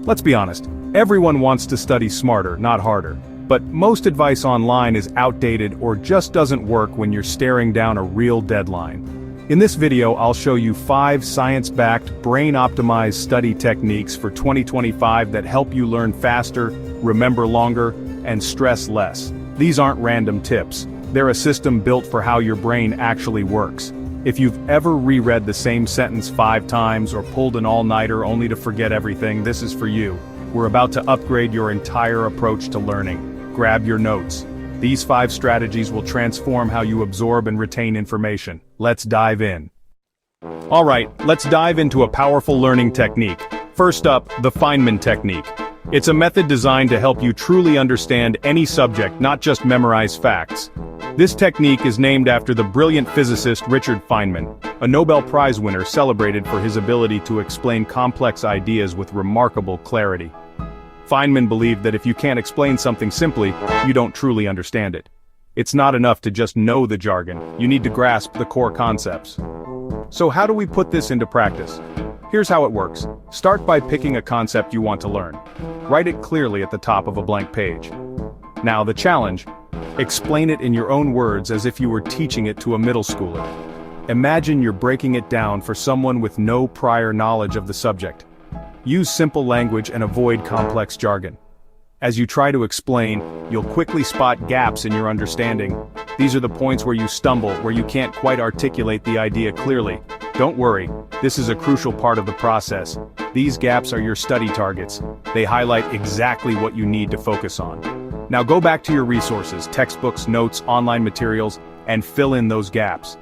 Let's be honest, everyone wants to study smarter, not harder. But most advice online is outdated or just doesn't work when you're staring down a real deadline. In this video, I'll show you 5 science-backed, brain-optimized study techniques for 2025 that help you learn faster, remember longer, and stress less. These aren't random tips. They're a system built for how your brain actually works. If you've ever reread the same sentence 5 times or pulled an all-nighter only to forget everything, this is for you. We're about to upgrade your entire approach to learning. Grab your notes. These 5 strategies will transform how you absorb and retain information. Let's dive in. Alright, let's dive into a powerful learning technique. First up, the Feynman Technique. It's a method designed to help you truly understand any subject, not just memorize facts. This technique is named after the brilliant physicist Richard Feynman, a Nobel Prize winner celebrated for his ability to explain complex ideas with remarkable clarity. Feynman believed that if you can't explain something simply, you don't truly understand it. It's not enough to just know the jargon, you need to grasp the core concepts. So how do we put this into practice? Here's how it works. Start by picking a concept you want to learn. Write it clearly at the top of a blank page. Now the challenge: explain it in your own words as if you were teaching it to a middle schooler. Imagine you're breaking it down for someone with no prior knowledge of the subject. Use simple language and avoid complex jargon. As you try to explain, you'll quickly spot gaps in your understanding. These are the points where you stumble, where you can't quite articulate the idea clearly. Don't worry, this is a crucial part of the process. These gaps are your study targets. They highlight exactly what you need to focus on. Now go back to your resources, textbooks, notes, online materials, and fill in those gaps.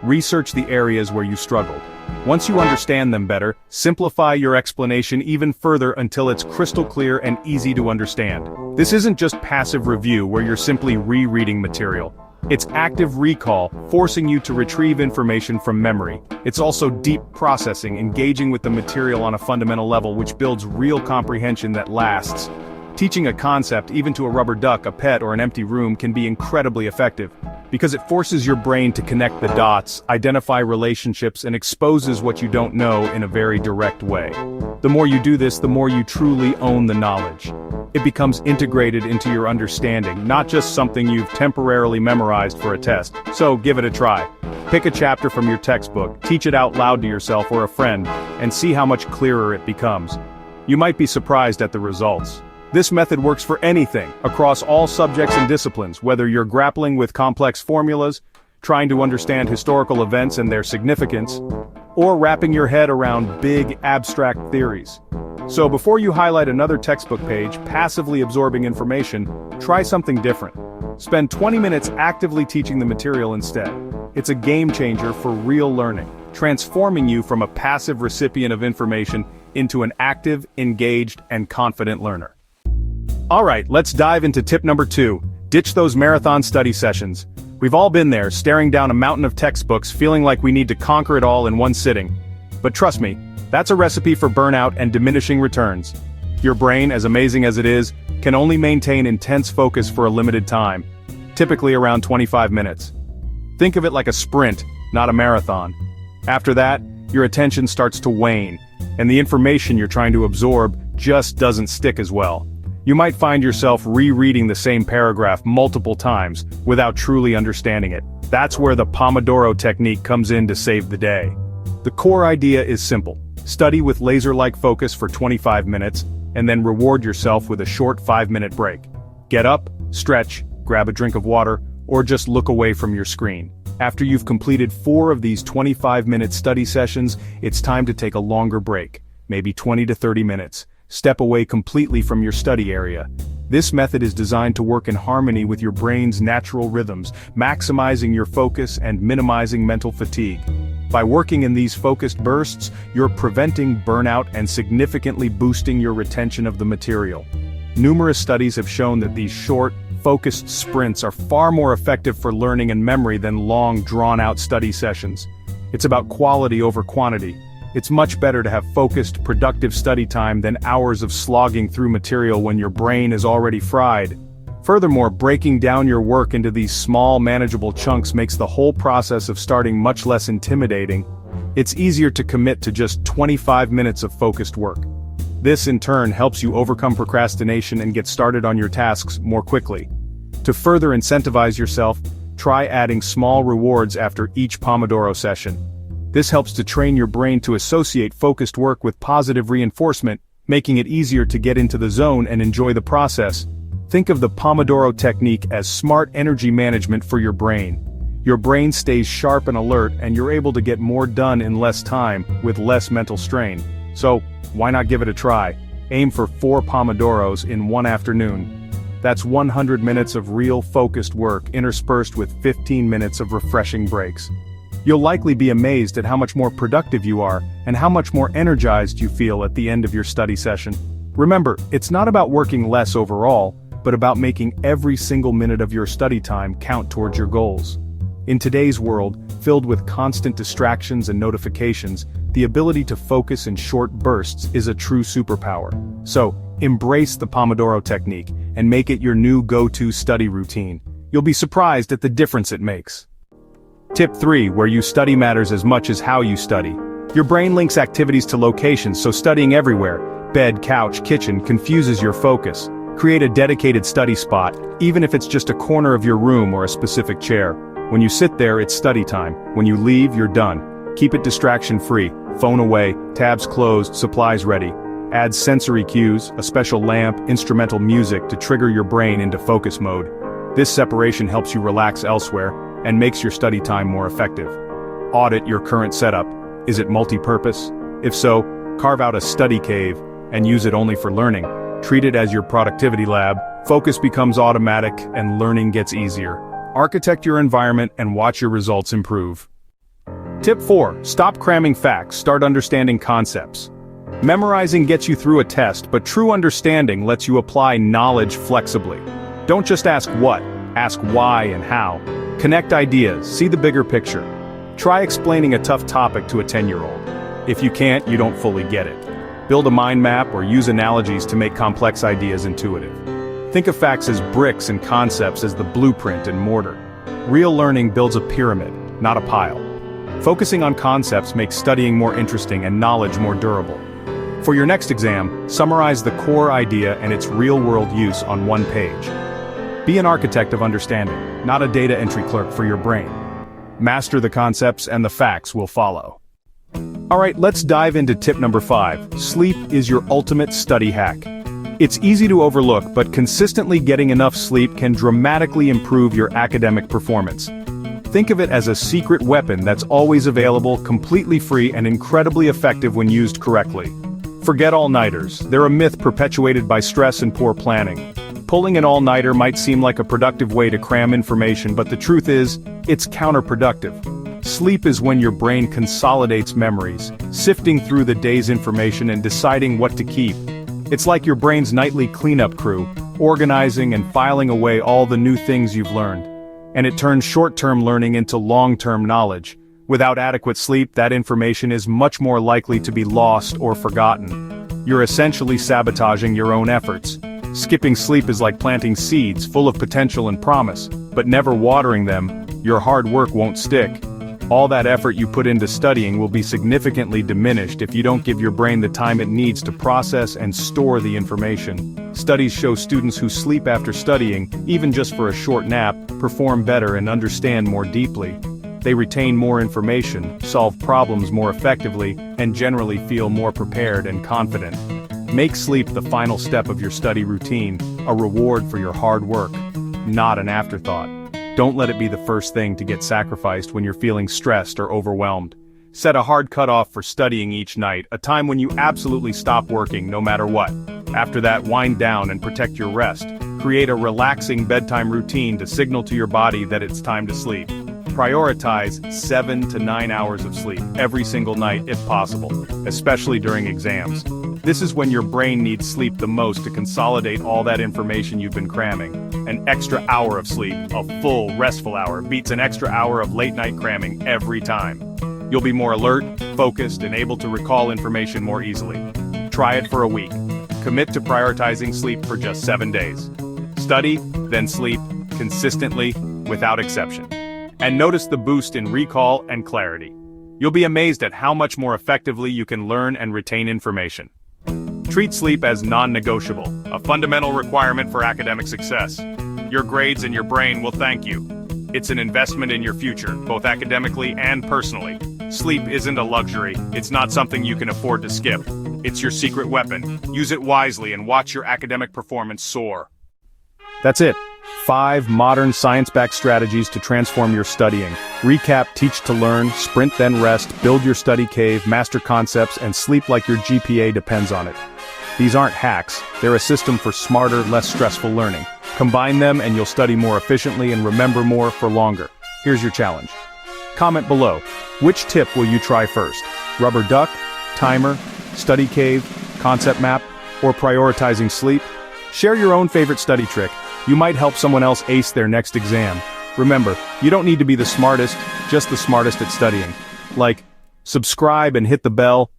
Research the areas where you struggled. Once you understand them better, simplify your explanation even further until it's crystal clear and easy to understand. This isn't just passive review where you're simply rereading material. It's active recall, forcing you to retrieve information from memory. It's also deep processing, engaging with the material on a fundamental level, which builds real comprehension that lasts. Teaching a concept, even to a rubber duck, a pet, or an empty room, can be incredibly effective, because it forces your brain to connect the dots, identify relationships, and exposes what you don't know in a very direct way. The more you do this, the more you truly own the knowledge. It becomes integrated into your understanding, not just something you've temporarily memorized for a test. So give it a try. Pick a chapter from your textbook, teach it out loud to yourself or a friend, and see how much clearer it becomes. You might be surprised at the results. This method works for anything, across all subjects and disciplines, whether you're grappling with complex formulas, trying to understand historical events and their significance, or wrapping your head around big, abstract theories. So before you highlight another textbook page, passively absorbing information, try something different. Spend 20 minutes actively teaching the material instead. It's a game changer for real learning, transforming you from a passive recipient of information into an active, engaged, and confident learner. Alright, let's dive into tip number 2. Ditch those marathon study sessions. We've all been there, staring down a mountain of textbooks, feeling like we need to conquer it all in one sitting. But trust me, that's a recipe for burnout and diminishing returns. Your brain, as amazing as it is, can only maintain intense focus for a limited time, typically around 25 minutes. Think of it like a sprint, not a marathon. After that, your attention starts to wane, and the information you're trying to absorb just doesn't stick as well. You might find yourself rereading the same paragraph multiple times without truly understanding it. That's where the Pomodoro technique comes in to save the day. The core idea is simple. Study with laser-like focus for 25 minutes, and then reward yourself with a short 5-minute break. Get up, stretch, grab a drink of water, or just look away from your screen. After you've completed 4 of these 25-minute study sessions, it's time to take a longer break, maybe 20 to 30 minutes. Step away completely from your study area. This method is designed to work in harmony with your brain's natural rhythms, maximizing your focus and minimizing mental fatigue. By working in these focused bursts, you're preventing burnout and significantly boosting your retention of the material. Numerous studies have shown that these short, focused sprints are far more effective for learning and memory than long, drawn-out study sessions. It's about quality over quantity. It's much better to have focused, productive study time than hours of slogging through material when your brain is already fried. Furthermore, breaking down your work into these small, manageable chunks makes the whole process of starting much less intimidating. It's easier to commit to just 25 minutes of focused work. This in turn helps you overcome procrastination and get started on your tasks more quickly. To further incentivize yourself, try adding small rewards after each Pomodoro session. This helps to train your brain to associate focused work with positive reinforcement, making it easier to get into the zone and enjoy the process. Think of the Pomodoro technique as smart energy management for your brain. Your brain stays sharp and alert, and you're able to get more done in less time, with less mental strain. So, why not give it a try? Aim for 4 Pomodoros in one afternoon. That's 100 minutes of real focused work interspersed with 15 minutes of refreshing breaks. You'll likely be amazed at how much more productive you are, and how much more energized you feel at the end of your study session. Remember, it's not about working less overall, but about making every single minute of your study time count towards your goals. In today's world, filled with constant distractions and notifications, the ability to focus in short bursts is a true superpower. So, embrace the Pomodoro technique and make it your new go-to study routine. You'll be surprised at the difference it makes. Tip 3, where you study matters as much as how you study. Your brain links activities to locations, so studying everywhere, bed, couch, kitchen, confuses your focus. Create a dedicated study spot, even if it's just a corner of your room or a specific chair. When you sit there, it's study time. When you leave, you're done. Keep it distraction-free, phone away, tabs closed, supplies ready. Add sensory cues, a special lamp, instrumental music to trigger your brain into focus mode. This separation helps you relax elsewhere, and makes your study time more effective. Audit your current setup. Is it multi-purpose? If so, carve out a study cave, and use it only for learning. Treat it as your productivity lab. Focus becomes automatic, and learning gets easier. Architect your environment and watch your results improve. Tip 4, stop cramming facts, start understanding concepts. Memorizing gets you through a test, but true understanding lets you apply knowledge flexibly. Don't just ask what, ask why and how. Connect ideas, see the bigger picture. Try explaining a tough topic to a 10-year-old. If you can't, you don't fully get it. Build a mind map or use analogies to make complex ideas intuitive. Think of facts as bricks and concepts as the blueprint and mortar. Real learning builds a pyramid, not a pile. Focusing on concepts makes studying more interesting and knowledge more durable. For your next exam, summarize the core idea and its real-world use on one page. Be an architect of understanding, not a data entry clerk for your brain. Master the concepts and the facts will follow. Alright, let's dive into tip number 5. Sleep is your ultimate study hack. It's easy to overlook, but consistently getting enough sleep can dramatically improve your academic performance. Think of it as a secret weapon that's always available, completely free, and incredibly effective when used correctly. Forget all-nighters. They're a myth perpetuated by stress and poor planning. Pulling an all-nighter might seem like a productive way to cram information, but the truth is, it's counterproductive. Sleep is when your brain consolidates memories, sifting through the day's information and deciding what to keep. It's like your brain's nightly cleanup crew, organizing and filing away all the new things you've learned. And it turns short-term learning into long-term knowledge. Without adequate sleep, that information is much more likely to be lost or forgotten. You're essentially sabotaging your own efforts. Skipping sleep is like planting seeds full of potential and promise, but never watering them. Your hard work won't stick. All that effort you put into studying will be significantly diminished if you don't give your brain the time it needs to process and store the information. Studies show students who sleep after studying, even just for a short nap, perform better and understand more deeply. They retain more information, solve problems more effectively, and generally feel more prepared and confident. Make sleep the final step of your study routine, a reward for your hard work, not an afterthought. Don't let it be the first thing to get sacrificed when you're feeling stressed or overwhelmed. Set a hard cutoff for studying each night, a time when you absolutely stop working no matter what. After that, wind down and protect your rest. Create a relaxing bedtime routine to signal to your body that it's time to sleep. Prioritize 7 to 9 hours of sleep every single night if possible, especially during exams. This is when your brain needs sleep the most to consolidate all that information you've been cramming. An extra hour of sleep, a full, restful hour, beats an extra hour of late-night cramming every time. You'll be more alert, focused, and able to recall information more easily. Try it for a week. Commit to prioritizing sleep for just 7 days. Study, then sleep, consistently, without exception. And notice the boost in recall and clarity. You'll be amazed at how much more effectively you can learn and retain information. Treat sleep as non-negotiable, a fundamental requirement for academic success. Your grades and your brain will thank you. It's an investment in your future, both academically and personally. Sleep isn't a luxury, it's not something you can afford to skip. It's your secret weapon. Use it wisely and watch your academic performance soar. That's it. 5 modern science-backed strategies to transform your studying. Recap, teach to learn, sprint then rest, build your study cave, master concepts, and sleep like your GPA depends on it. These aren't hacks, they're a system for smarter, less stressful learning. Combine them and you'll study more efficiently and remember more for longer. Here's your challenge. Comment below. Which tip will you try first? Rubber duck, timer, study cave, concept map, or prioritizing sleep? Share your own favorite study trick. You might help someone else ace their next exam. Remember, you don't need to be the smartest, just the smartest at studying. Like, subscribe and hit the bell